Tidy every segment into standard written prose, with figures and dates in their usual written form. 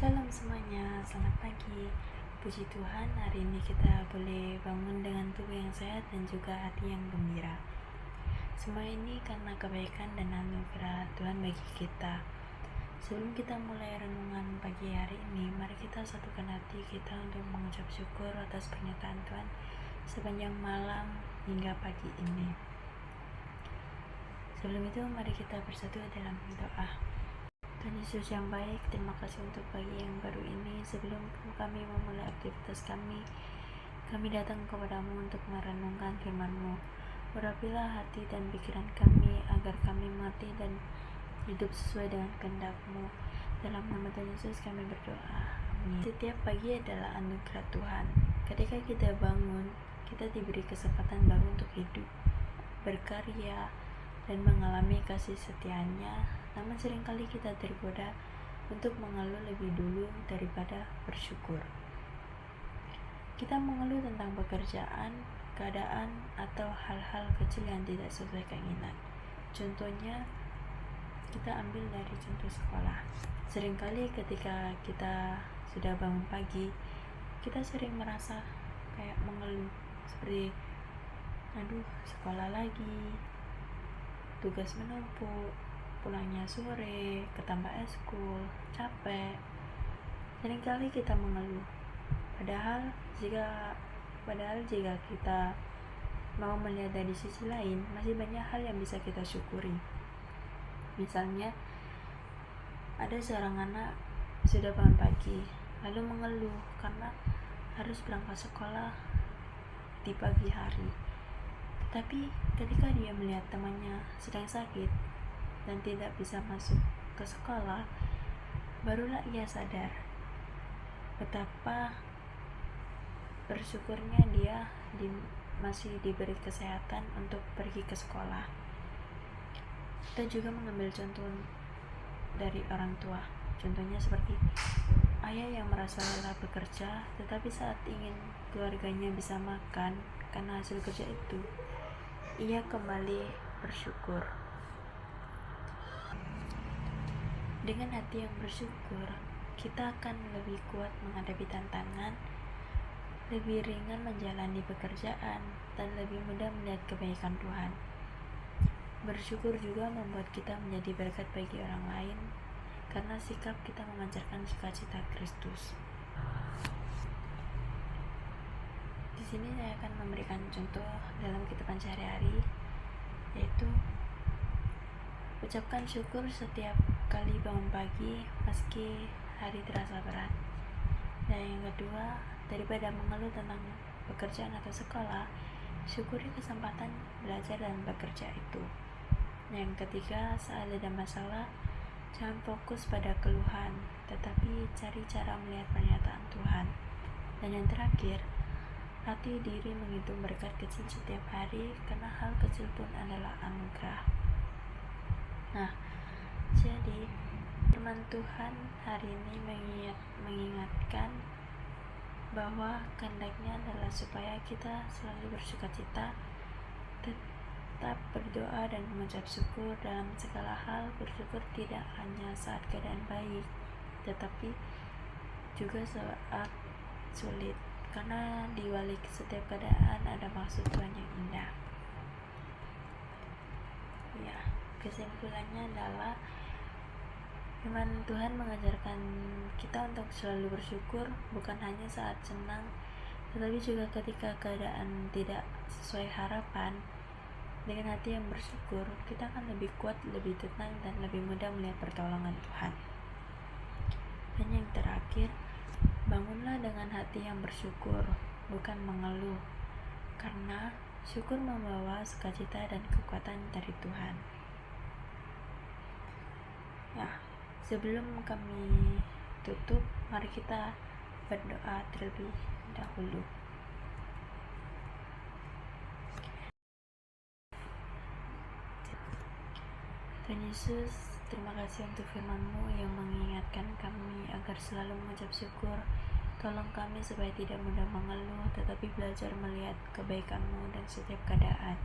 Shalom semuanya, selamat pagi. Puji Tuhan, hari ini kita boleh bangun dengan tubuh yang sehat dan juga hati yang gembira. Semua ini karena kebaikan dan anugerah Tuhan bagi kita. Sebelum kita mulai renungan pagi hari ini, mari kita satukan hati kita untuk mengucap syukur atas pernyataan Tuhan sepanjang malam hingga pagi ini. Sebelum itu, mari kita bersatu dalam doa. Tuhan Yesus yang baik, terima kasih untuk pagi yang baru ini. Sebelum kami memulai aktivitas kami datang kepadamu untuk merenungkan firman-Mu. Urapilah hati dan pikiran kami, agar kami mengerti dan hidup sesuai dengan kehendak-Mu. Dalam nama Tuhan Yesus kami berdoa, amin. Setiap pagi adalah anugerah Tuhan. Ketika kita bangun, kita diberi kesempatan baru untuk hidup, berkarya, dan mengalami kasih setianya. Namun seringkali kita tergoda untuk mengeluh lebih dulu daripada bersyukur. Kita mengeluh tentang pekerjaan, keadaan, atau hal-hal kecil yang tidak sesuai keinginan. Contohnya, kita ambil dari contoh sekolah. Seringkali ketika kita sudah bangun pagi, kita sering merasa kayak mengeluh, seperti aduh, sekolah lagi, tugas menumpuk, pulangnya sore, ketambah eskul, capek. Seringkali kita mengeluh. Padahal jika kita mau melihat dari sisi lain, masih banyak hal yang bisa kita syukuri. Misalnya, ada seorang anak sudah bangun pagi, lalu mengeluh karena harus berangkat sekolah di pagi hari. Tapi ketika dia melihat temannya sedang sakit dan tidak bisa masuk ke sekolah, barulah ia sadar betapa bersyukurnya dia masih diberi kesehatan untuk pergi ke sekolah. Kita juga mengambil contoh dari orang tua. Contohnya seperti ayah yang merasa lelah bekerja, tetapi saat ingin keluarganya bisa makan karena hasil kerja itu, ia kembali bersyukur. Dengan hati yang bersyukur, kita akan lebih kuat menghadapi tantangan, lebih ringan menjalani pekerjaan, dan lebih mudah melihat kebaikan Tuhan. Bersyukur juga membuat kita menjadi berkat bagi orang lain, karena sikap kita memancarkan sukacita Kristus. Di sini saya akan memberikan contoh dalam kehidupan sehari-hari, yaitu ucapkan syukur setiap kali bangun pagi meski hari terasa berat. Dan yang kedua, daripada mengeluh tentang pekerjaan atau sekolah, syukuri kesempatan belajar dan bekerja itu. Yang ketiga, saat ada masalah, jangan fokus pada keluhan, tetapi cari cara melihat pernyataan Tuhan. Dan yang terakhir, latih diri menghitung berkat kecil setiap hari, karena hal kecil pun adalah anugerah. Nah, jadi firman Tuhan hari ini mengingatkan bahwa kehendaknya adalah supaya kita selalu bersukacita, tetap berdoa dan mengucap syukur dalam segala hal. Bersyukur tidak hanya saat keadaan baik, tetapi juga saat sulit, karena di balik setiap keadaan ada maksud Tuhan yang indah. Ya, kesimpulannya adalah firman Tuhan mengajarkan kita untuk selalu bersyukur, bukan hanya saat senang, tetapi juga ketika keadaan tidak sesuai harapan. Dengan hati yang bersyukur, kita akan lebih kuat, lebih tenang, dan lebih mudah melihat pertolongan Tuhan. Dan yang terakhir, bangunlah dengan hati yang bersyukur, bukan mengeluh, karena syukur membawa sukacita dan kekuatan dari Tuhan. Ya, sebelum kami tutup, mari kita berdoa terlebih dahulu. Tuhan Yesus, terima kasih untuk firman-Mu yang mengingatkan kami agar selalu mengucap syukur. Tolong kami supaya tidak mudah mengeluh, tetapi belajar melihat kebaikan-Mu dan setiap keadaan.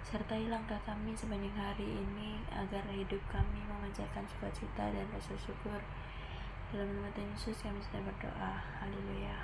Sertai langkah kami sepanjang hari ini, agar hidup kami memancarkan sukacita dan rasa syukur Dalam nama Tuhan Yesus kami sudah berdoa. Haleluya.